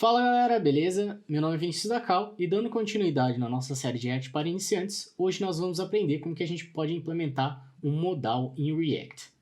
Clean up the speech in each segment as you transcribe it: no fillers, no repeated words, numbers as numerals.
Fala galera, beleza? Meu nome é Vinícius da Cal e dando continuidade na nossa série de React para iniciantes, hoje nós vamos aprender como que a gente pode implementar um modal em React.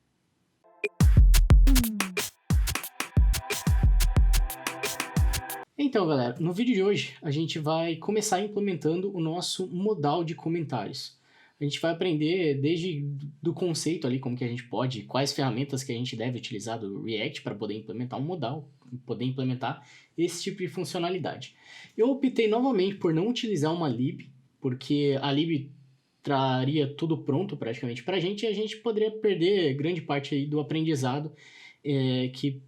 Então galera, no vídeo de hoje a gente vai começar implementando o nosso modal de comentários. A gente vai aprender desde do conceito ali, como que a gente pode, quais ferramentas que a gente deve utilizar do React para poder implementar um modal, poder implementar esse tipo de funcionalidade. Eu optei novamente por não utilizar uma lib, porque a lib traria tudo pronto praticamente para a gente e a gente poderia perder grande parte aí do aprendizado que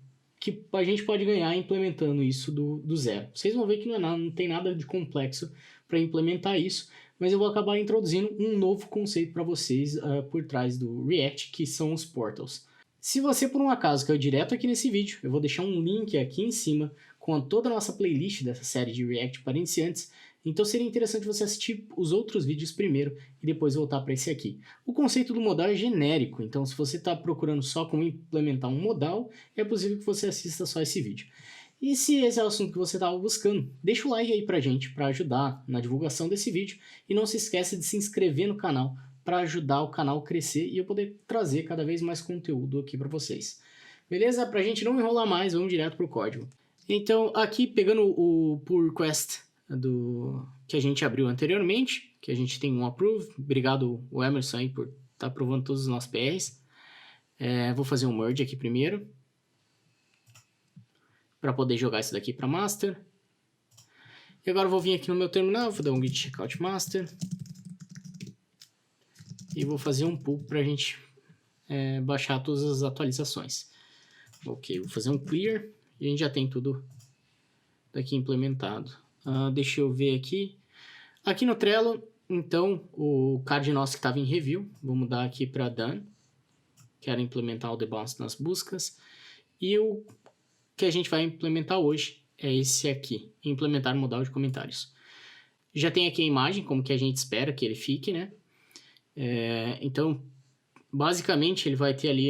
a gente pode ganhar implementando isso do zero. Vocês vão ver que não tem nada de complexo para implementar isso, mas eu vou acabar introduzindo um novo conceito para vocês por trás do React, que são os portals. Se você, por um acaso, caiu direto aqui nesse vídeo, eu vou deixar um link aqui em cima com toda a nossa playlist dessa série de React para iniciantes, então seria interessante você assistir os outros vídeos primeiro e depois voltar para esse aqui. O conceito do modal é genérico, então se você está procurando só como implementar um modal, é possível que você assista só esse vídeo. E se esse é o assunto que você estava buscando, deixa o like aí pra gente, para ajudar na divulgação desse vídeo, e não se esqueça de se inscrever no canal para ajudar o canal a crescer e eu poder trazer cada vez mais conteúdo aqui para vocês. Beleza? Para a gente não enrolar mais, vamos direto pro código. Então, aqui pegando o pull request que a gente abriu anteriormente, que a gente tem um approve, obrigado o Emerson aí por estar aprovando todos os nossos PRs. Vou fazer um merge aqui primeiro, para poder jogar isso daqui para master. E agora eu vou vir aqui no meu terminal, vou dar um git checkout master. E vou fazer um pull para a gente baixar todas as atualizações. Ok, vou fazer um clear e a gente já tem tudo daqui implementado. Deixa eu ver aqui. Aqui no Trello, então, o card nosso que estava em review, vou mudar aqui para done. Quero implementar o debounce nas buscas. E o que a gente vai implementar hoje é esse aqui, implementar modal de comentários. Já tem aqui a imagem, como que a gente espera que ele fique, né? Então, basicamente, ele vai ter ali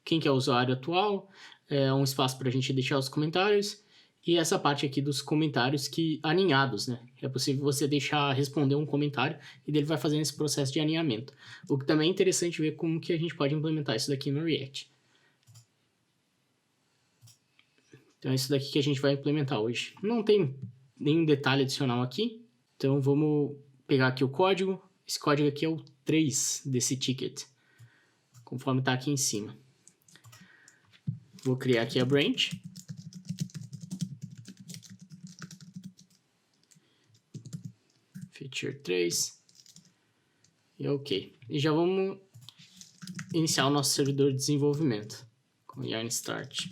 quem que é o usuário atual, um espaço para a gente deixar os comentários, e essa parte aqui dos comentários aninhados, né? É possível você responder um comentário, e ele vai fazendo esse processo de aninhamento. O que também é interessante ver como que a gente pode implementar isso daqui no React. Então é isso daqui que a gente vai implementar hoje. Não tem nenhum detalhe adicional aqui, então vamos pegar aqui o código. Esse código aqui é o 3 desse ticket, conforme está aqui em cima. Vou criar aqui a branch. Feature 3. E ok. E já vamos iniciar o nosso servidor de desenvolvimento com yarn start.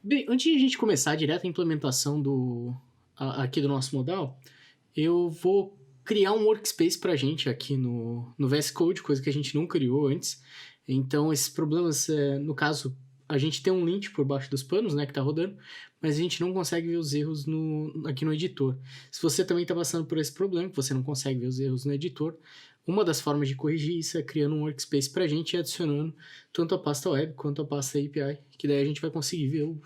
Bem, antes de a gente começar direto a implementação aqui do nosso modal, eu vou criar um workspace para a gente aqui no VS Code, coisa que a gente não criou antes. Então, esses problemas, no caso, a gente tem um lint por baixo dos panos, né, que está rodando, mas a gente não consegue ver os erros aqui no editor. Se você também está passando por esse problema, que você não consegue ver os erros no editor, uma das formas de corrigir isso é criando um workspace para a gente e adicionando tanto a pasta web quanto a pasta API, que daí a gente vai conseguir ver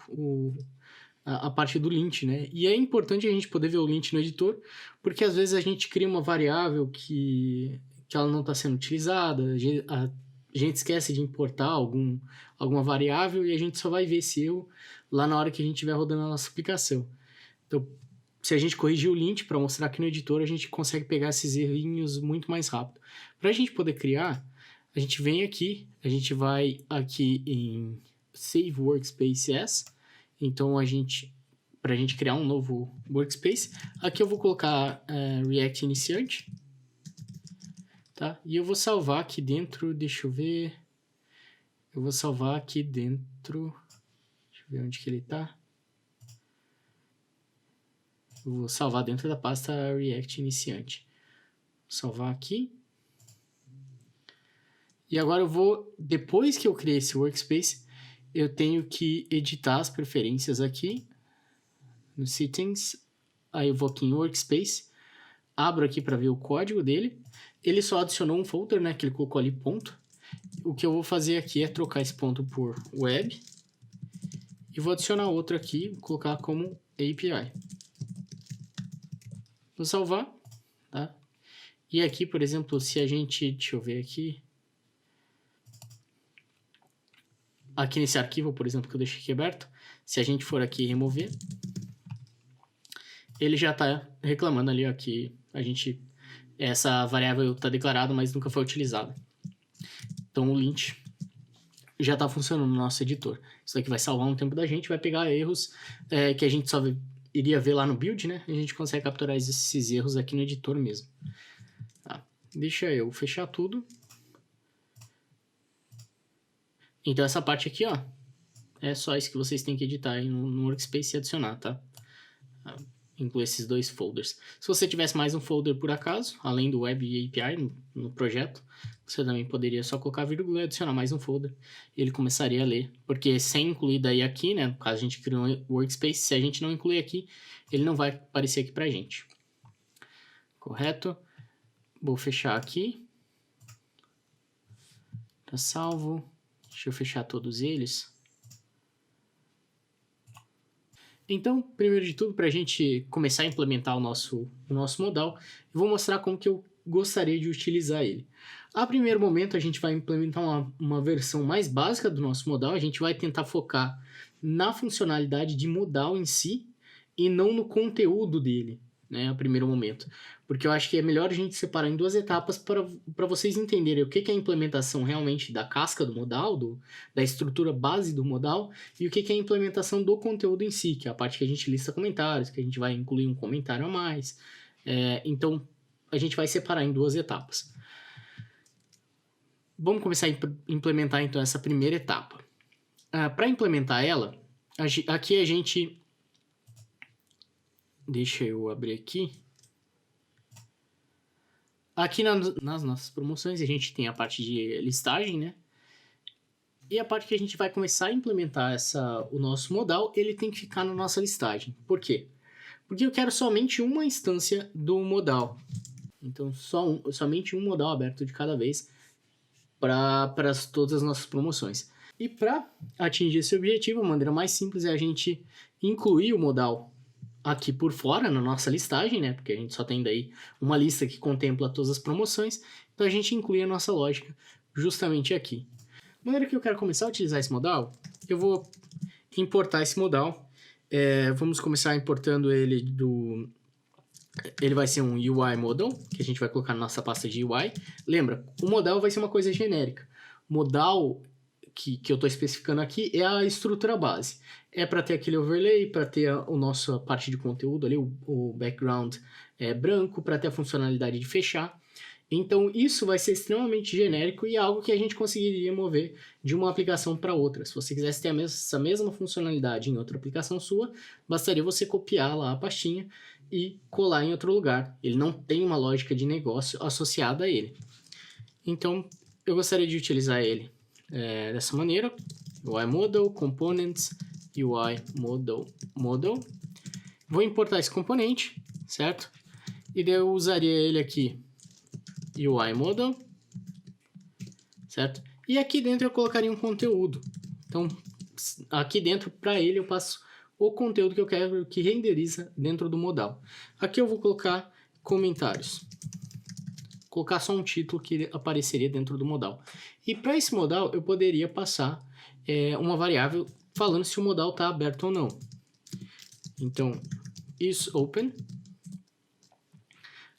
a parte do lint, né? E é importante a gente poder ver o lint no editor, porque às vezes a gente cria uma variável que ela não está sendo utilizada, a gente esquece de importar alguma variável e a gente só vai ver esse erro lá na hora que a gente estiver rodando a nossa aplicação. Então, se a gente corrigir o lint para mostrar aqui no editor, a gente consegue pegar esses errinhos muito mais rápido. Para a gente poder criar, a gente vem aqui, a gente vai aqui em Save Workspace As. Então, para a gente criar um novo workspace, aqui eu vou colocar React Iniciante. Tá? E eu vou salvar aqui dentro, deixa eu ver... Eu vou salvar aqui dentro... Deixa eu ver onde que ele está. Eu vou salvar dentro da pasta React Iniciante. Vou salvar aqui. E agora depois que eu criei esse workspace, eu tenho que editar as preferências aqui. No Settings. Aí eu vou aqui em Workspace. Abro aqui para ver o código dele. Ele só adicionou um folder, né, que ele colocou ali ponto. O que eu vou fazer aqui é trocar esse ponto por web e vou adicionar outro aqui, vou colocar como API. Vou salvar, tá? E aqui, por exemplo, se a gente, deixa eu ver aqui, aqui nesse arquivo, por exemplo, que eu deixei aqui aberto, se a gente for aqui remover, ele já está reclamando ali, ó, que essa variável está declarada, mas nunca foi utilizada. Então o lint já está funcionando no nosso editor. Isso aqui vai salvar um tempo da gente, vai pegar erros que a gente só iria ver lá no build, né? A gente consegue capturar esses erros aqui no editor mesmo. Tá. Deixa eu fechar tudo. Então essa parte aqui, ó, é só isso que vocês têm que editar aí no Workspace e adicionar, tá? Inclui esses dois folders. Se você tivesse mais um folder por acaso, além do Web e API no projeto, você também poderia só colocar vírgula e adicionar mais um folder. E ele começaria a ler. Porque sem incluir daí aqui, né? No caso a gente criou um Workspace, se a gente não incluir aqui, ele não vai aparecer aqui pra gente. Correto? Vou fechar aqui. Tá salvo. Deixa eu fechar todos eles. Então, primeiro de tudo, para a gente começar a implementar o nosso modal, eu vou mostrar como que eu gostaria de utilizar ele. A primeiro momento, a gente vai implementar uma versão mais básica do nosso modal, a gente vai tentar focar na funcionalidade de modal em si e não no conteúdo dele, né, a primeiro momento. Porque eu acho que é melhor a gente separar em duas etapas para vocês entenderem o que é a implementação realmente da casca do modal, da estrutura base do modal, e o que é a implementação do conteúdo em si, que é a parte que a gente lista comentários, que a gente vai incluir um comentário a mais. Então, a gente vai separar em duas etapas. Vamos começar a implementar, então, essa primeira etapa. Para implementar ela, aqui a gente... Deixa eu abrir aqui. Aqui nas nossas promoções a gente tem a parte de listagem, né? E a parte que a gente vai começar a implementar o nosso modal, ele tem que ficar na nossa listagem. Por quê? Porque eu quero somente uma instância do modal. Então, somente um modal aberto de cada vez para todas as nossas promoções. E para atingir esse objetivo, a maneira mais simples é a gente incluir o modal aqui por fora, na nossa listagem, né? Porque a gente só tem daí uma lista que contempla todas as promoções. Então a gente inclui a nossa lógica justamente aqui. De maneira que eu quero começar a utilizar esse modal, eu vou importar esse modal. Vamos começar importando ele Ele vai ser um UI model, que a gente vai colocar na nossa pasta de UI. Lembra, o modal vai ser uma coisa genérica. Modal que eu estou especificando aqui é a estrutura base. É para ter aquele overlay, para ter a nossa parte de conteúdo ali, o background branco, para ter a funcionalidade de fechar. Então, isso vai ser extremamente genérico e é algo que a gente conseguiria mover de uma aplicação para outra. Se você quisesse ter essa mesma funcionalidade em outra aplicação sua, bastaria você copiar lá a pastinha e colar em outro lugar. Ele não tem uma lógica de negócio associada a ele. Então, eu gostaria de utilizar ele dessa maneira: UI Model, Components, UI Model. Vou importar esse componente, certo? E daí eu usaria ele aqui, UI Model, certo? E aqui dentro eu colocaria um conteúdo. Então, aqui dentro, para ele, eu passo o conteúdo que eu quero que renderiza dentro do modal. Aqui eu vou colocar comentários. Colocar só um título que apareceria dentro do modal. E para esse modal, eu poderia passar uma variável falando se o modal está aberto ou não. Então, isOpen.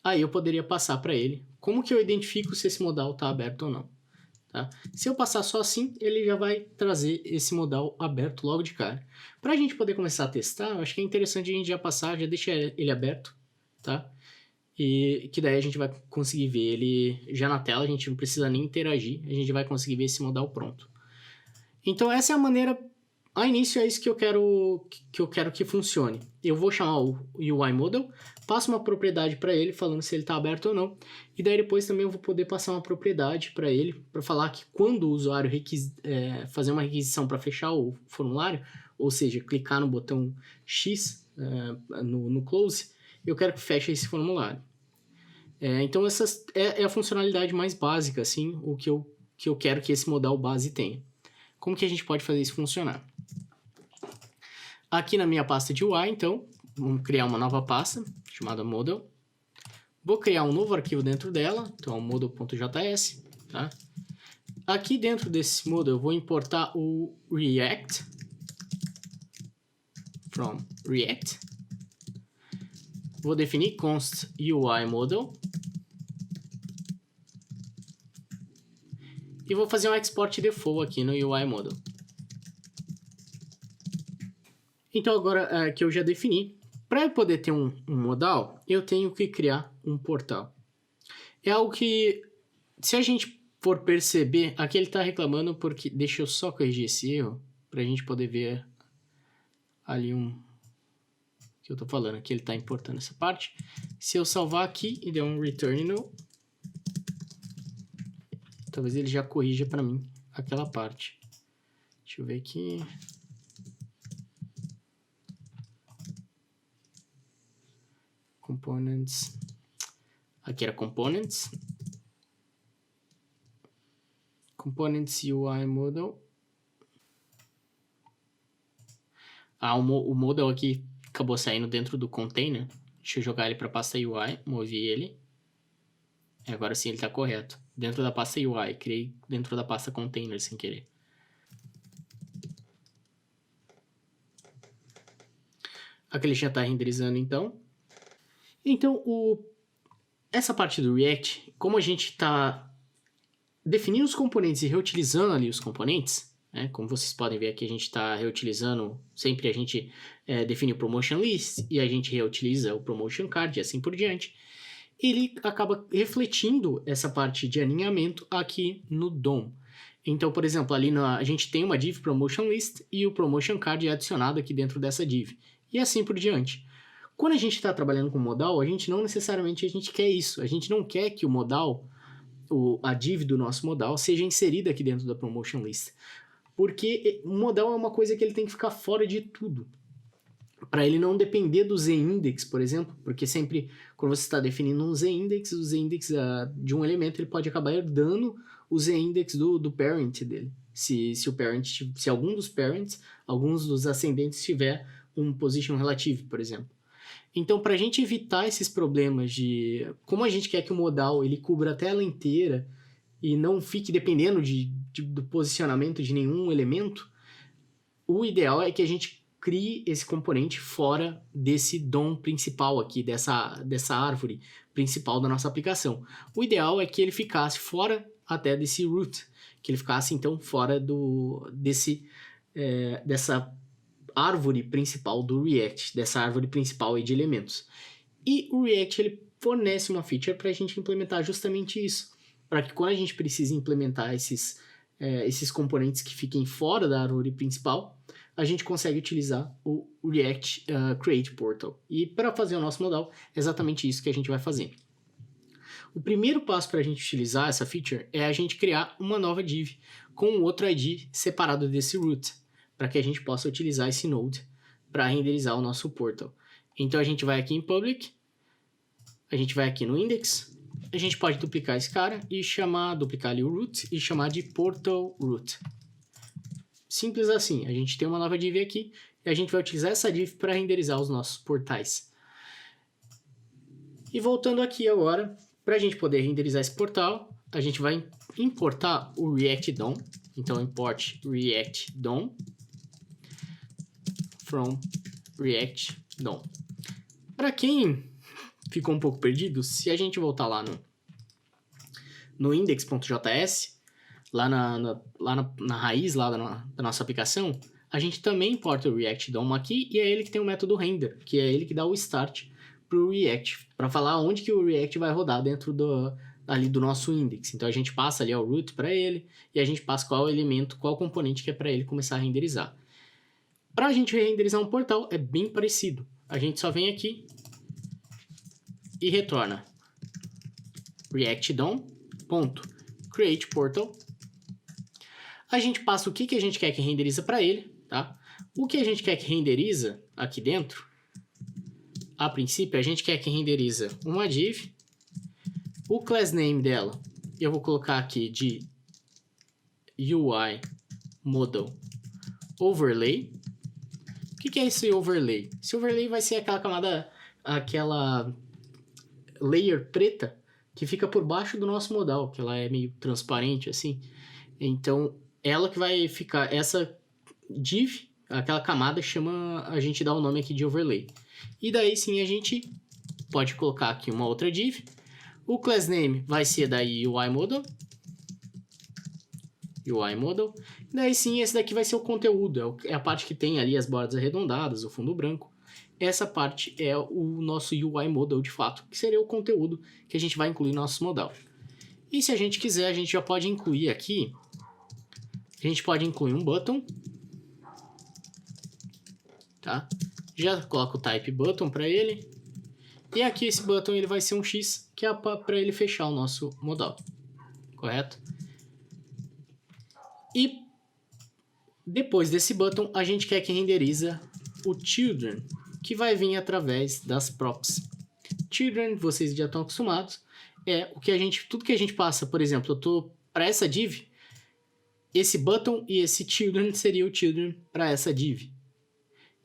Aí eu poderia passar para ele como que eu identifico se esse modal está aberto ou não. Tá? Se eu passar só assim, ele já vai trazer esse modal aberto logo de cara. Para a gente poder começar a testar, eu acho que é interessante a gente já passar, já deixar ele aberto, tá? E que daí a gente vai conseguir ver ele já na tela, a gente não precisa nem interagir, a gente vai conseguir ver esse modal pronto. Então essa é a maneira, a início é isso que eu quero que funcione. Eu vou chamar o UI Model, passo uma propriedade para ele falando se ele está aberto ou não, e daí depois também eu vou poder passar uma propriedade para ele, para falar que quando o usuário fazer uma requisição para fechar o formulário, ou seja, clicar no botão X no Close, eu quero que feche esse formulário. Então essa é a funcionalidade mais básica, assim, o que que eu quero que esse modal base tenha. Como que a gente pode fazer isso funcionar? Aqui na minha pasta de UI, então, vamos criar uma nova pasta chamada model. Vou criar um novo arquivo dentro dela, então model.js, tá? Aqui dentro desse model eu vou importar o React from React. Vou definir const UI model. E vou fazer um export default aqui no UI model. Então agora que eu já defini, para eu poder ter um modal, eu tenho que criar um portal. É algo que, se a gente for perceber, aqui ele está reclamando porque, deixa eu só corrigir esse erro, para a gente poder ver ali que eu estou falando, aqui ele está importando essa parte. Se eu salvar aqui e der um return no, talvez ele já corrija para mim aquela parte. Deixa eu ver aqui. Components. Aqui era Components. Components UI Model. O model aqui acabou saindo dentro do container. Deixa eu jogar ele para a pasta UI, movi ele. Agora sim ele está correto. Dentro da pasta UI, criei dentro da pasta container sem querer. Aqui ele já está renderizando então. Então, essa parte do React, como a gente está definindo os componentes e reutilizando ali os componentes, né, como vocês podem ver aqui, a gente está reutilizando, sempre a gente define o Promotion List e a gente reutiliza o Promotion Card e assim por diante. Ele acaba refletindo essa parte de alinhamento aqui no DOM. Então, por exemplo, ali a gente tem uma div Promotion List e o Promotion Card é adicionado aqui dentro dessa div. E assim por diante. Quando a gente está trabalhando com modal, a gente não necessariamente quer isso. A gente não quer que o modal, a div do nosso modal, seja inserida aqui dentro da Promotion List. Porque o modal é uma coisa que ele tem que ficar fora de tudo. Para ele não depender do z-index, por exemplo, porque sempre quando você está definindo um z-index, o z-index de um elemento ele pode acabar herdando o z-index do parent dele. Se algum dos parents, alguns dos ascendentes tiver um position relative, por exemplo. Então, para a gente evitar esses problemas de como a gente quer que o modal ele cubra a tela inteira e não fique dependendo do posicionamento de nenhum elemento, o ideal é que a gente crie esse componente fora desse DOM principal aqui, dessa árvore principal da nossa aplicação. O ideal é que ele ficasse fora até desse root, que ele ficasse então fora dessa árvore principal do React, dessa árvore principal aí de elementos. E o React ele fornece uma feature para a gente implementar justamente isso, para que quando a gente precisa implementar esses componentes que fiquem fora da árvore principal, a gente consegue utilizar o React Create Portal. E para fazer o nosso modal, é exatamente isso que a gente vai fazer. O primeiro passo para a gente utilizar essa feature é a gente criar uma nova div com outro ID separado desse root, para que a gente possa utilizar esse node para renderizar o nosso portal. Então a gente vai aqui em public, a gente vai aqui no index, a gente pode duplicar esse cara e duplicar ali o root e chamar de portal root. Simples assim, a gente tem uma nova div aqui e a gente vai utilizar essa div para renderizar os nossos portais. E voltando aqui agora, para a gente poder renderizar esse portal, a gente vai importar o React DOM. Então import React DOM from React DOM. Para quem ficou um pouco perdido, se a gente voltar lá no index.js, lá na raiz lá da nossa aplicação, a gente também importa o React DOM aqui e é ele que tem o método render, que é ele que dá o start para o React, para falar onde que o React vai rodar dentro ali do nosso index. Então a gente passa ali o root para ele e a gente passa qual elemento, qual componente que é para ele começar a renderizar. Para a gente renderizar um portal é bem parecido. A gente só vem aqui e retorna React DOM.create portal. A gente passa o que a gente quer que renderiza para ele, tá? O que a gente quer que renderiza aqui dentro, a princípio, a gente quer que renderiza uma div. O class name dela, eu vou colocar aqui de UI Model Overlay. O que é esse overlay? Esse overlay vai ser aquela camada, aquela layer preta que fica por baixo do nosso modal, que ela é meio transparente assim. Então, ela que vai ficar, essa div, aquela camada, a gente dá o nome aqui de overlay. E daí sim a gente pode colocar aqui uma outra div. O class name vai ser da UI Model. UI Model. E daí sim, esse daqui vai ser o conteúdo, é a parte que tem ali as bordas arredondadas, o fundo branco. Essa parte é o nosso UI Model de fato, que seria o conteúdo que a gente vai incluir no nosso modal. E se a gente quiser, a gente já pode incluir aqui, a gente pode incluir um button, tá? Já coloco o type button para ele. E aqui esse button ele vai ser um X, que é para ele fechar o nosso modal, correto? E depois desse button, a gente quer que renderiza o children, que vai vir através das props. Children, vocês já estão acostumados, é o que tudo que a gente passa, por exemplo, para essa div, esse button e esse children seria o children para essa div.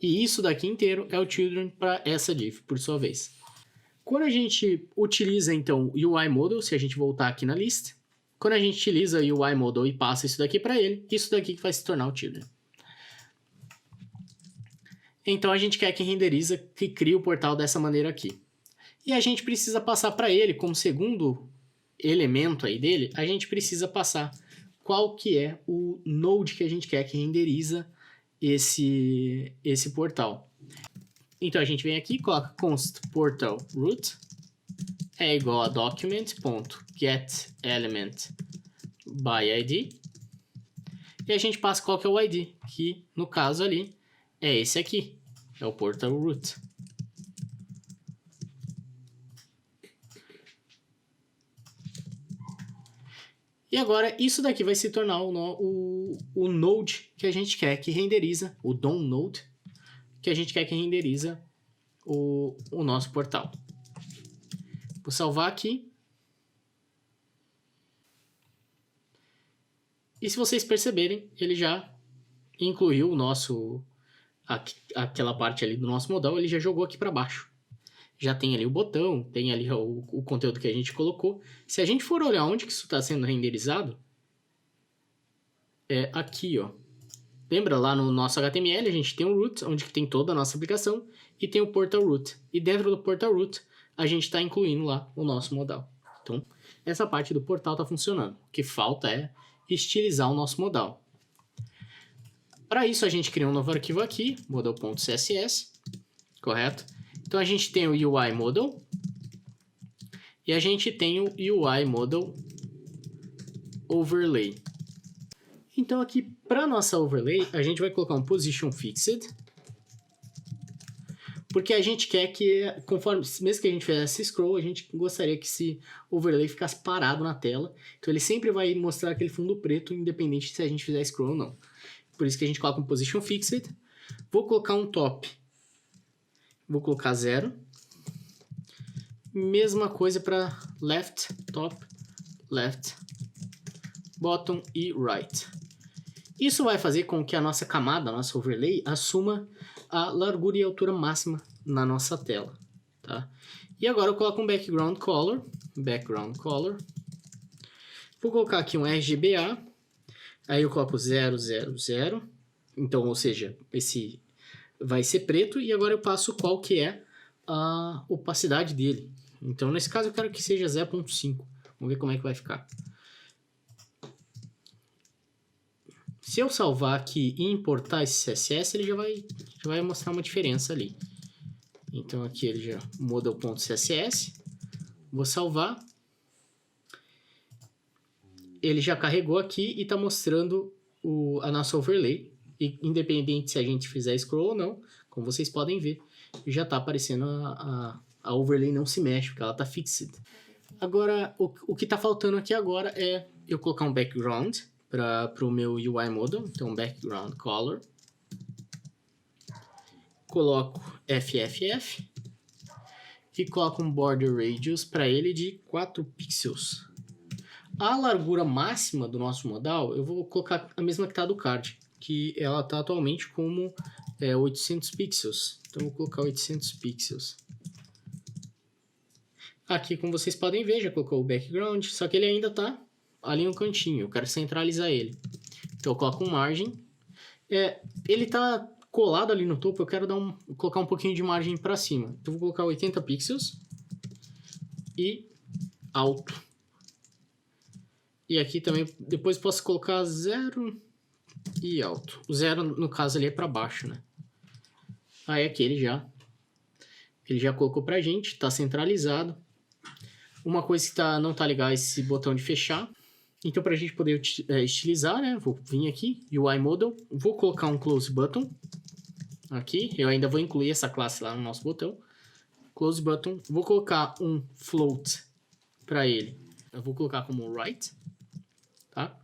E isso daqui inteiro é o children para essa div, por sua vez. Quando a gente utiliza, então, o UI Model, se a gente voltar aqui na lista, quando a gente utiliza o UI Model e passa isso daqui para ele, isso daqui que vai se tornar o children. Então, a gente quer que renderiza, que crie o portal dessa maneira aqui. E a gente precisa passar para ele, como segundo elemento aí dele, a gente precisa passar qual que é o node que a gente quer que renderiza esse portal. Então, a gente vem aqui, coloca const portal root é igual a document.getElementById e a gente passa qual que é o ID, que no caso ali é esse aqui, é o portal root. E agora isso daqui vai se tornar o node que a gente quer que renderiza, o DOM node, que a gente quer que renderiza o nosso portal. Vou salvar aqui. E se vocês perceberem, ele já incluiu aquela parte ali do nosso modal, ele já jogou aqui para baixo. Já tem ali o botão, tem ali o conteúdo que a gente colocou. Se a gente for olhar onde que isso está sendo renderizado, é aqui, ó. Lembra, lá no nosso HTML a gente tem o root, onde que tem toda a nossa aplicação, e tem o portal root. E dentro do portal root, a gente está incluindo lá o nosso modal. Então, essa parte do portal está funcionando. O que falta é estilizar o nosso modal. Para isso, a gente cria um novo arquivo aqui, model.css, correto? Então, a gente tem o UI Model e a gente tem o UI Model Overlay. Então, aqui, para nossa overlay, a gente vai colocar um Position Fixed, porque a gente quer que, conforme, mesmo que a gente fizesse scroll, a gente gostaria que esse overlay ficasse parado na tela. Então, ele sempre vai mostrar aquele fundo preto, independente se a gente fizer scroll ou não. Por isso que a gente coloca um Position Fixed. Vou colocar um top. Vou colocar 0. Mesma coisa para left, top, left, bottom e right. Isso vai fazer com que a nossa camada, a nossa overlay, assuma a largura e altura máxima na nossa tela, tá? E agora eu coloco um background color. Vou colocar aqui um RGBA. Aí eu coloco 000. Então, ou seja, esse vai ser preto. E agora eu passo qual que é a opacidade dele. Então, nesse caso, eu quero que seja 0.5. Vamos ver como é que vai ficar. Se eu salvar aqui e importar esse CSS, ele já vai mostrar uma diferença ali. Então, aqui ele já model.css. Vou salvar. Ele já carregou aqui e está mostrando a nossa overlay. E independente se a gente fizer scroll ou não, como vocês podem ver, já está aparecendo a overlay não se mexe, porque ela está fixed. Agora, o que está faltando aqui agora é eu colocar um background para o meu UI Model. Então, background color. Coloco FFF. E coloco um border radius para ele de 4 pixels. A largura máxima do nosso modal, eu vou colocar a mesma que está do card, que ela está atualmente como 800 pixels. Então, eu vou colocar 800 pixels. Aqui, como vocês podem ver, já colocou o background, só que ele ainda está ali no cantinho. Eu quero centralizar ele. Então, eu coloco um margem. Ele está colado ali no topo, eu quero colocar um pouquinho de margem para cima. Então, eu vou colocar 80 pixels e alto. E aqui também, depois posso colocar 0 e alto. O 0, no caso, ali é para baixo, né? Aí aqui ele já colocou pra gente, está centralizado. Uma coisa que não tá legal é esse botão de fechar. Então, para a gente poder estilizar, né? Vou vir aqui, UI Model, vou colocar um Close Button. Aqui, eu ainda vou incluir essa classe lá no nosso botão. Close Button, vou colocar um Float para ele. Eu vou colocar como Right, tá?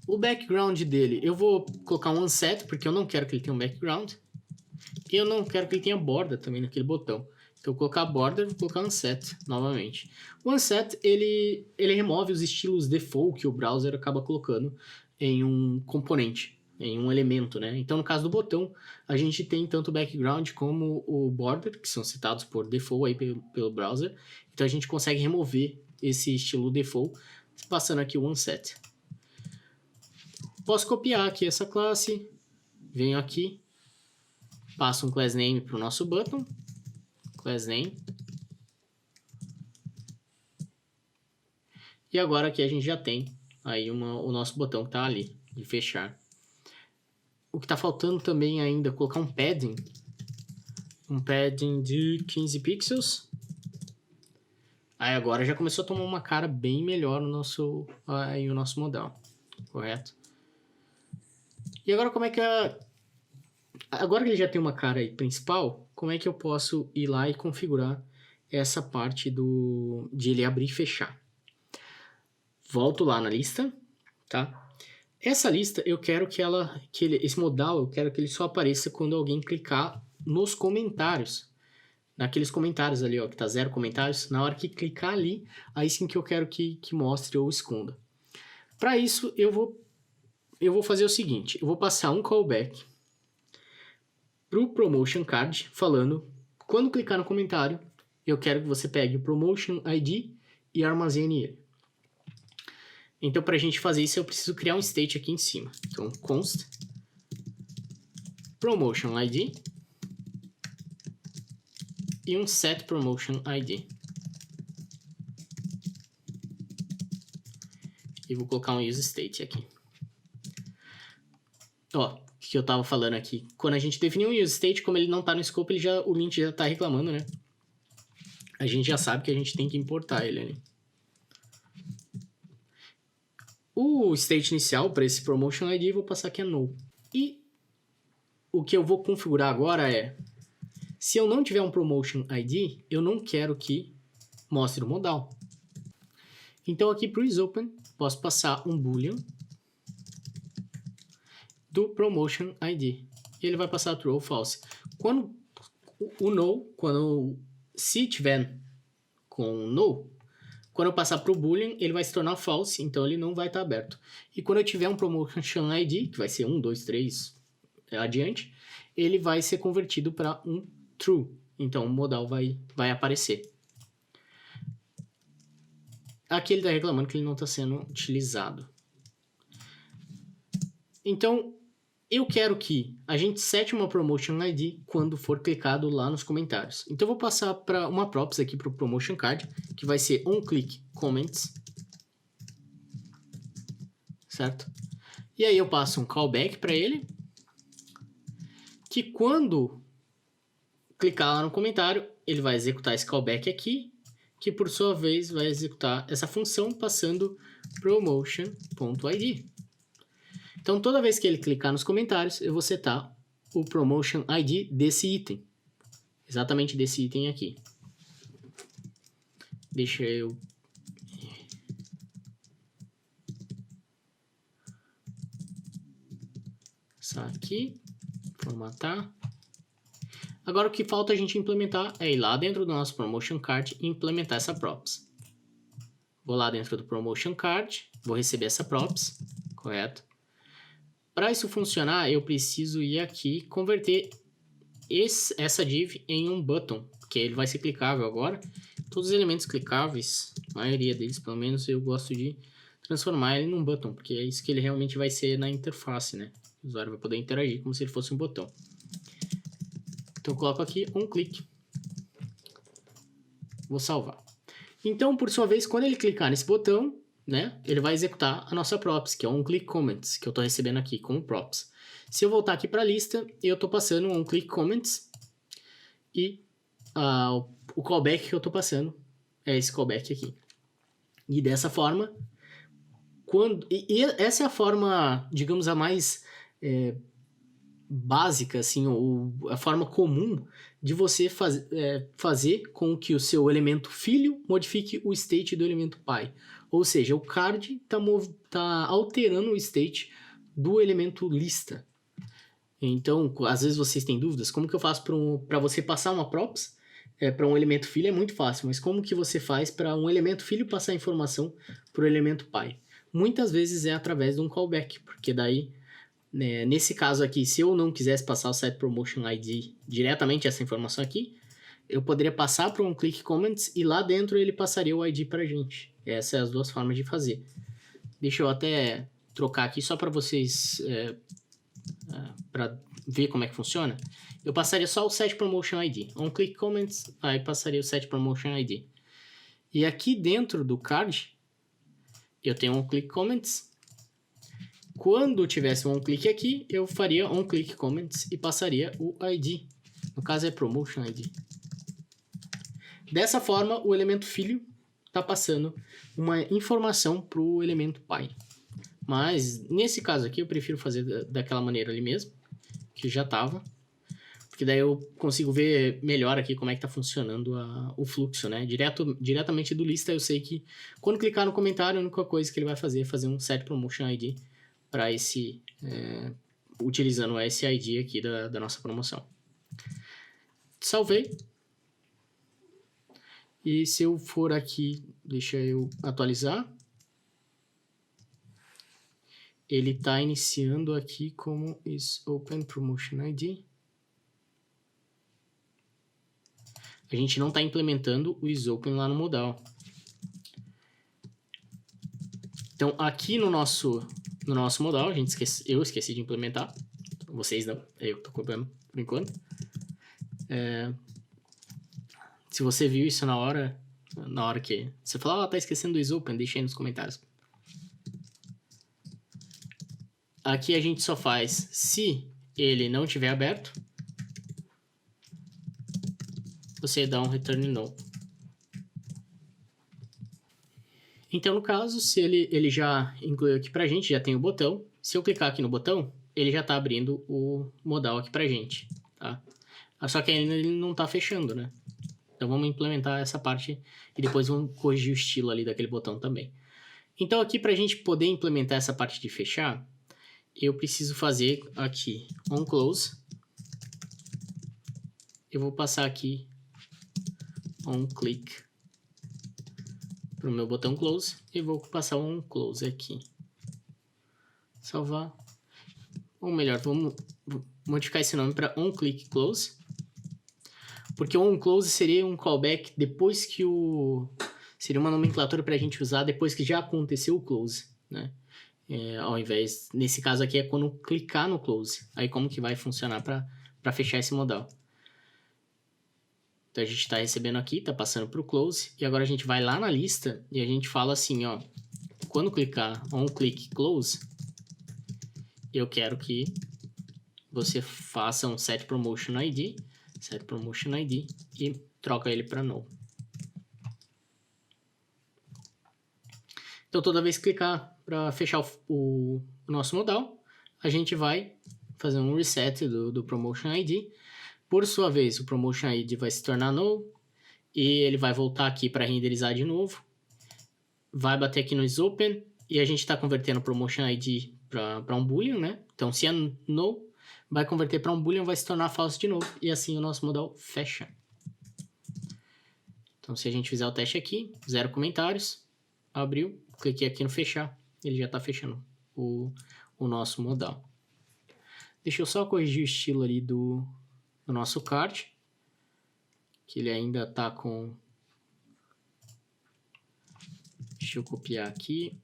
O background dele, eu vou colocar um Unset, porque eu não quero que ele tenha um background. E eu não quero que ele tenha borda também naquele botão. Então, eu vou colocar border, vou colocar Unset novamente. O Unset, ele remove os estilos default que o browser acaba colocando em um componente, em um elemento, né? Então, no caso do botão, a gente tem tanto o background como o border, que são citados por default aí pelo browser. Então, a gente consegue remover esse estilo default, passando aqui o Unset. Posso copiar aqui essa classe, venho aqui, passo um class name para o nosso button, class name. E agora aqui a gente já tem aí o nosso botão que está ali, de fechar. O que está faltando também ainda é colocar um padding de 15 pixels. Aí agora já começou a tomar uma cara bem melhor o nosso modal, correto? E agora como é que agora que ele já tem uma cara aí principal, como é que eu posso ir lá e configurar essa parte de ele abrir e fechar? Volto lá na lista, tá? Essa lista eu quero esse modal eu quero que ele só apareça quando alguém clicar nos comentários. Naqueles comentários ali, ó, que tá 0 comentários. Na hora que clicar ali, aí sim que eu quero que mostre ou esconda. Para isso, eu vou fazer o seguinte. Eu vou passar um callback pro Promotion Card, falando, quando clicar no comentário, eu quero que você pegue o Promotion ID e armazene ele. Então, para a gente fazer isso, eu preciso criar um state aqui em cima. Então, const promotion ID e um set promotion ID. E vou colocar um use state aqui. Ó, o que eu estava falando aqui. Quando a gente definir um use state, como ele não está no scope, o lint já está reclamando, né? A gente já sabe que a gente tem que importar ele ali. O state inicial para esse promotion ID eu vou passar aqui a null. E o que eu vou configurar agora é, se eu não tiver um promotion ID, eu não quero que mostre o modal. Então aqui para o isOpen, posso passar um boolean do promotion ID. E ele vai passar true ou false. Quando o null, se tiver com null, quando eu passar para o boolean, ele vai se tornar false, então ele não vai estar aberto. E quando eu tiver um promotion ID, que vai ser 1, 2, 3 adiante, ele vai ser convertido para um true. Então o modal vai aparecer. Aqui ele está reclamando que ele não está sendo utilizado. Então, eu quero que a gente sete uma promotion ID quando for clicado lá nos comentários. Então, eu vou passar para uma props aqui para o promotion card, que vai ser onClick comments. Certo? E aí eu passo um callback para ele, que quando clicar lá no comentário, ele vai executar esse callback aqui, que por sua vez vai executar essa função passando promotion.id. Então, toda vez que ele clicar nos comentários, eu vou setar o promotion ID desse item. Exatamente desse item aqui. Deixa eu... Passar aqui. Formatar. Agora, o que falta a gente implementar é ir lá dentro do nosso promotion card e implementar essa props. Vou lá dentro do promotion card, vou receber essa props, correto? Para isso funcionar, eu preciso ir aqui e converter essa div em um button, que ele vai ser clicável agora. Todos os elementos clicáveis, a maioria deles pelo menos, eu gosto de transformar ele num button, porque é isso que ele realmente vai ser na interface, né? O usuário vai poder interagir como se ele fosse um botão. Então eu coloco aqui um clique. Vou salvar. Então, por sua vez, quando ele clicar nesse botão, né, ele vai executar a nossa props, que é o onClick Comments, que eu estou recebendo aqui como props. Se eu voltar aqui para a lista, eu estou passando um onClick Comments e o callback que eu estou passando é esse callback aqui. E dessa forma, essa é a forma, digamos, a mais básica, assim, ou a forma comum de você fazer com que o seu elemento filho modifique o state do elemento pai. Ou seja, o card está alterando o state do elemento lista. Então, às vezes vocês têm dúvidas, como que eu faço para você passar uma props para um elemento filho? É muito fácil, mas como que você faz para um elemento filho passar informação para o elemento pai? Muitas vezes é através de um callback, porque daí, nesse caso aqui, se eu não quisesse passar o setPromotionID diretamente essa informação aqui, eu poderia passar para um click comments e lá dentro ele passaria o ID para a gente. Essas são as duas formas de fazer. Deixa eu até trocar aqui só para vocês, para ver como é que funciona. Eu passaria só o setPromotionID. Um click comments, aí passaria o setPromotionID. E aqui dentro do card, eu tenho um click comments. Quando tivesse um clique aqui, eu faria um click comments e passaria o ID. No caso é promotion ID. Dessa forma, o elemento filho está passando uma informação para o elemento pai. Mas nesse caso aqui eu prefiro fazer daquela maneira ali mesmo, que já estava. Porque daí eu consigo ver melhor aqui como é que está funcionando o fluxo, né? Diretamente do lista eu sei que quando clicar no comentário, a única coisa que ele vai fazer é fazer um setPromotionID para esse, utilizando esse ID aqui da nossa promoção. Salvei. E se eu for aqui, deixa eu atualizar. Ele está iniciando aqui como isOpenPromotionID. A gente não está implementando o isOpen lá no modal. Então, aqui no nosso modal, eu esqueci de implementar. Vocês não, eu estou copiando por enquanto. Se você viu isso na hora que você falou, tá esquecendo do isOpen, deixa aí nos comentários. Aqui a gente só faz se ele não estiver aberto, você dá um return no. Então, no caso, se ele já incluiu aqui pra gente, já tem o botão. Se eu clicar aqui no botão, ele já tá abrindo o modal aqui pra gente, tá? Só que ainda ele não tá fechando, né? Então, vamos implementar essa parte e depois vamos corrigir o estilo ali daquele botão também. Então, aqui pra gente poder implementar essa parte de fechar, eu preciso fazer aqui onClose. Eu vou passar aqui onClick para o meu botão close e vou passar um close aqui. Salvar. Ou melhor, vamos modificar esse nome para onClick close. Porque o onClose seria um callback depois que seria uma nomenclatura para a gente usar depois que já aconteceu o close, né? Ao invés, nesse caso aqui é quando clicar no close. Aí como que vai funcionar para fechar esse modal. Então a gente está recebendo aqui, está passando para o close. E agora a gente vai lá na lista e a gente fala assim, ó. Quando clicar onClick close, eu quero que você faça um setPromotionID e troca ele para null. Então toda vez que clicar para fechar o nosso modal, a gente vai fazer um reset do PromotionID. Por sua vez, o PromotionID vai se tornar null e ele vai voltar aqui para renderizar de novo. Vai bater aqui no isOpen e a gente está convertendo o PromotionID para um boolean, né? Então, se é null, vai converter para um boolean, vai se tornar false de novo e assim o nosso modal fecha. Então, se a gente fizer o teste aqui, 0 comentários, abriu, cliquei aqui no fechar, ele já está fechando o nosso modal. Deixa eu só corrigir o estilo ali do nosso card, que ele ainda está com... Deixa eu copiar aqui,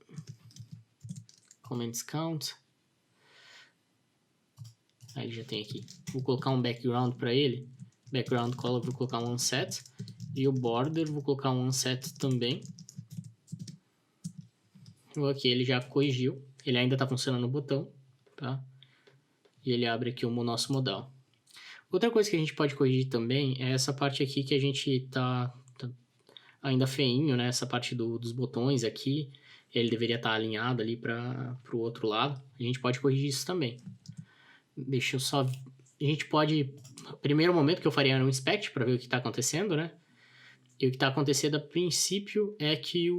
comments count, aí ele já tem aqui. Vou colocar um background para ele, background color vou colocar um onset, e o border vou colocar um onset também. Aqui ele já corrigiu, ele ainda está funcionando o botão, tá? E ele abre aqui o nosso modal. Outra coisa que a gente pode corrigir também é essa parte aqui que a gente tá ainda feinho, né? Essa parte dos botões aqui, ele deveria estar alinhado ali para o outro lado. A gente pode corrigir isso também. Deixa eu só... A gente pode... O primeiro momento que eu faria era um inspect para ver o que está acontecendo, né? E o que está acontecendo a princípio é que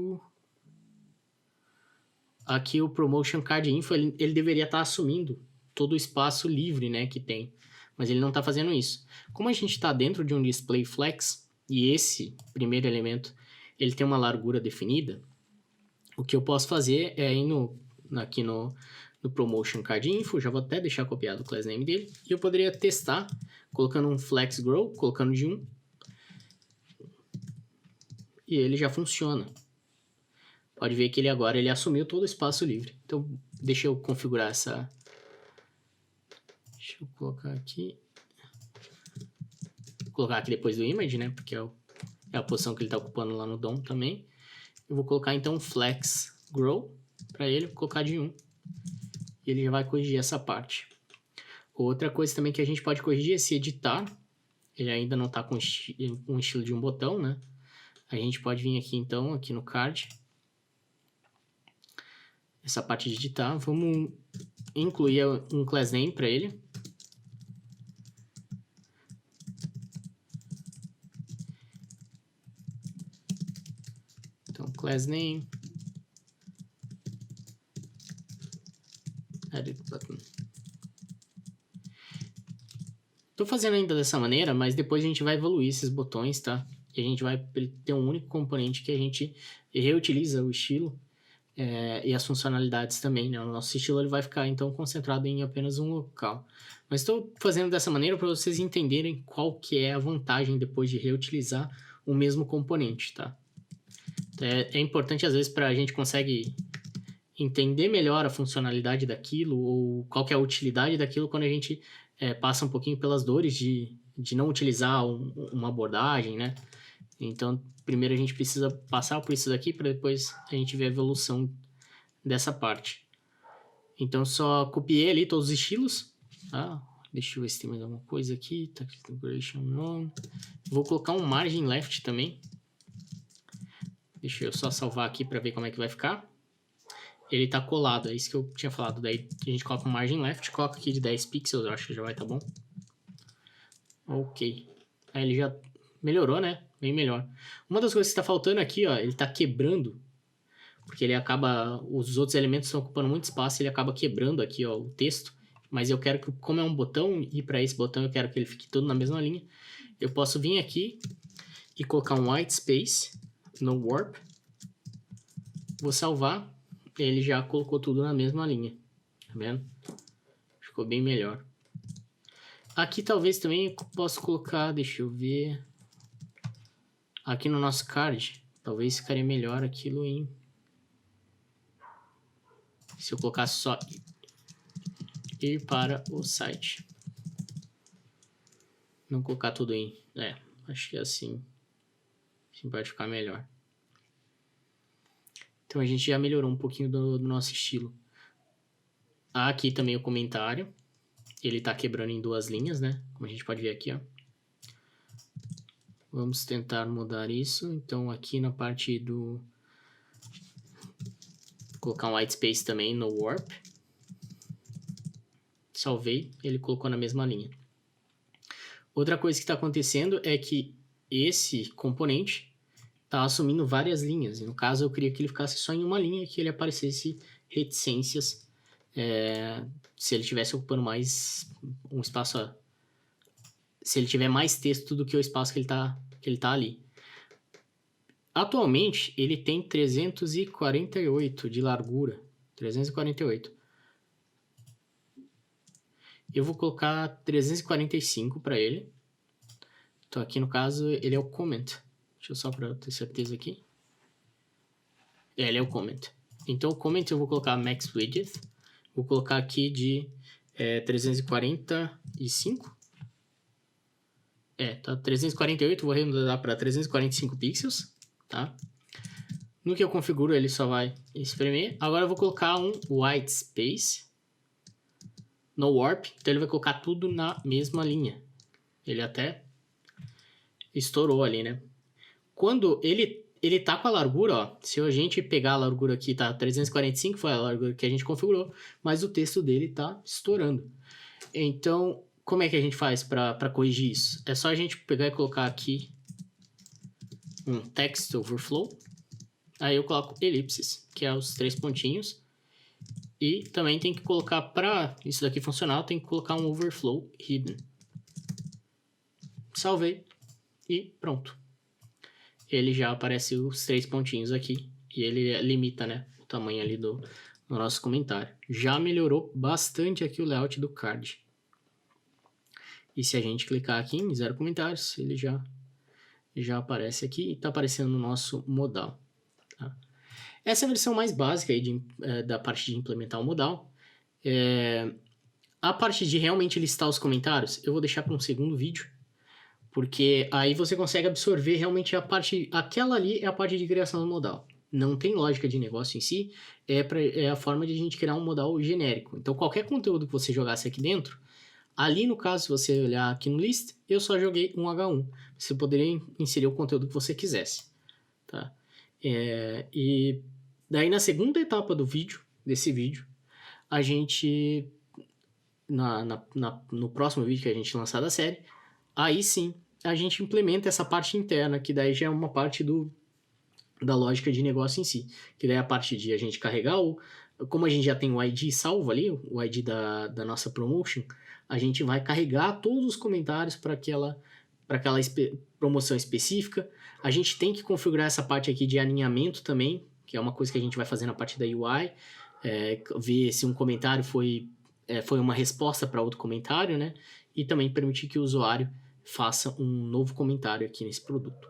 aqui o Promotion Card Info, ele deveria estar assumindo todo o espaço livre, né, que tem. Mas ele não está fazendo isso. Como a gente está dentro de um Display Flex, e esse primeiro elemento, ele tem uma largura definida, o que eu posso fazer é ir aqui no Promotion Card Info, já vou até deixar copiado o class name dele, e eu poderia testar colocando um Flex Grow, colocando de 1, e ele já funciona. Pode ver que ele agora assumiu todo o espaço livre. Então, deixa eu configurar essa... Deixa eu colocar aqui. Vou colocar aqui depois do image, né? Porque é a posição que ele está ocupando lá no DOM também. Eu vou colocar então Flex Grow para ele, vou colocar de 1. E ele já vai corrigir essa parte. Outra coisa também que a gente pode corrigir é se editar. Ele ainda não está com um estilo de um botão, né? A gente pode vir aqui então, aqui no card. Essa parte de editar. Vamos incluir um class name para ele. Então, class name. Edit button. Estou fazendo ainda dessa maneira, mas depois a gente vai evoluir esses botões, tá? E a gente vai ter um único componente que a gente reutiliza o estilo e as funcionalidades também, né? O nosso estilo ele vai ficar, então, concentrado em apenas um local. Mas estou fazendo dessa maneira para vocês entenderem qual que é a vantagem depois de reutilizar o mesmo componente, tá? É importante, às vezes, para a gente conseguir entender melhor a funcionalidade daquilo ou qual que é a utilidade daquilo quando a gente passa um pouquinho pelas dores de não utilizar uma abordagem, né? Então, primeiro a gente precisa passar por isso daqui para depois a gente ver a evolução dessa parte. Então, só copiei ali todos os estilos, tá? Deixa eu ver se tem mais alguma coisa aqui. Text Configuration None. Vou colocar um Margin Left também. Deixa eu só salvar aqui para ver como é que vai ficar. Ele tá colado, é isso que eu tinha falado. Daí a gente coloca um Margin Left, coloca aqui de 10 pixels, eu acho que já vai tá bom. Ok. Aí ele já melhorou, né? Bem melhor. Uma das coisas que tá faltando aqui, ó, ele tá quebrando, porque ele acaba, os outros elementos estão ocupando muito espaço, ele acaba quebrando aqui, ó, o texto. Mas eu quero que, como é um botão, e para esse botão eu quero que ele fique todo na mesma linha, eu posso vir aqui e colocar um white space no warp. Vou salvar. Ele já colocou tudo na mesma linha, tá vendo? Ficou bem melhor. Aqui talvez também eu possa colocar, deixa eu ver, aqui no nosso card, talvez ficaria melhor aquilo se eu colocasse só ir para o site. Não colocar tudo acho que assim pode ficar melhor. Então a gente já melhorou um pouquinho do nosso estilo. Aqui também o comentário. Ele tá quebrando em duas linhas, né? Como a gente pode ver aqui, ó. Vamos tentar mudar isso. Então aqui na parte do... Vou colocar um white space também no warp. Salvei, ele colocou na mesma linha. Outra coisa que está acontecendo é que esse componente está assumindo várias linhas. E no caso, eu queria que ele ficasse só em uma linha e que ele aparecesse reticências se ele estivesse ocupando mais um espaço... Se ele tiver mais texto do que o espaço que ele tá ali. Atualmente, ele tem 348 de largura. 348. Eu vou colocar 345 para ele. Então, aqui no caso, ele é o comment. Deixa eu só para ter certeza aqui. Ele é o comment. Então, o comment eu vou colocar max width. Vou colocar aqui de 345. Tá 348, vou arredondar para 345 pixels, tá? No que eu configuro, ele só vai espremer. Agora eu vou colocar um white space no warp, então ele vai colocar tudo na mesma linha. Ele até estourou ali, né? Quando ele tá com a largura, ó, se a gente pegar a largura aqui, tá 345, foi a largura que a gente configurou, mas o texto dele tá estourando. Então, como é que a gente faz para corrigir isso? É só a gente pegar e colocar aqui um text overflow. Aí eu coloco elipses, que é os 3 pontinhos. E também tem que colocar, para isso daqui funcionar, tem que colocar um overflow hidden. Salvei e pronto. Ele já aparece os 3 pontinhos aqui e ele limita, né, o tamanho ali do nosso comentário. Já melhorou bastante aqui o layout do card. E se a gente clicar aqui em 0 comentários, ele já aparece aqui e está aparecendo no nosso modal. Tá? Essa é a versão mais básica aí da parte de implementar o modal. A parte de realmente listar os comentários, eu vou deixar para um segundo vídeo, porque aí você consegue absorver realmente a parte... Aquela ali é a parte de criação do modal. Não tem lógica de negócio em si, é a forma de a gente criar um modal genérico. Então, qualquer conteúdo que você jogasse aqui dentro, ali no caso, se você olhar aqui no list, eu só joguei um H1. Você poderia inserir o conteúdo que você quisesse. Tá? E daí na segunda etapa desse vídeo, a gente, no próximo vídeo que a gente lançar da série, aí sim, a gente implementa essa parte interna, que daí já é uma parte da lógica de negócio em si. Que daí é a parte de a gente carregar como a gente já tem o ID salvo ali, o ID da nossa promotion, a gente vai carregar todos os comentários para aquela promoção específica. A gente tem que configurar essa parte aqui de alinhamento também, que é uma coisa que a gente vai fazer na parte da UI, ver se um comentário foi uma resposta para outro comentário, né? E também permitir que o usuário faça um novo comentário aqui nesse produto.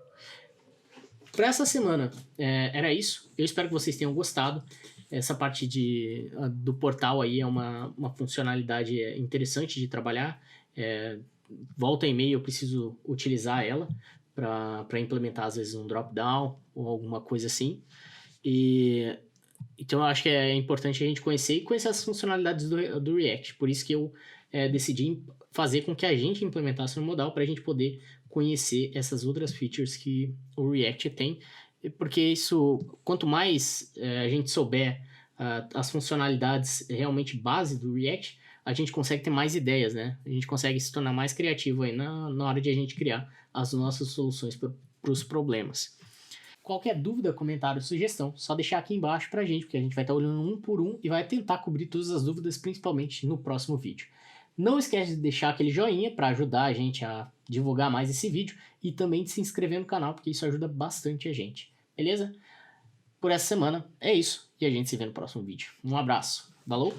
Para essa semana, era isso. Eu espero que vocês tenham gostado. Essa parte do portal aí é uma funcionalidade interessante de trabalhar. Volta e meia eu preciso utilizar ela para implementar, às vezes, um drop-down ou alguma coisa assim. Então, eu acho que é importante a gente conhecer as funcionalidades do React. Por isso que eu decidi fazer com que a gente implementasse no modal para a gente poder conhecer essas outras features que o React tem. Porque isso, quanto mais a gente souber as funcionalidades realmente base do React, a gente consegue ter mais ideias, né? A gente consegue se tornar mais criativo aí na hora de a gente criar as nossas soluções para os problemas. Qualquer dúvida, comentário, sugestão, só deixar aqui embaixo pra gente, porque a gente vai estar olhando um por um e vai tentar cobrir todas as dúvidas, principalmente no próximo vídeo. Não esquece de deixar aquele joinha para ajudar a gente a divulgar mais esse vídeo e também de se inscrever no canal, porque isso ajuda bastante a gente. Beleza? Por essa semana é isso e a gente se vê no próximo vídeo. Um abraço. Falou!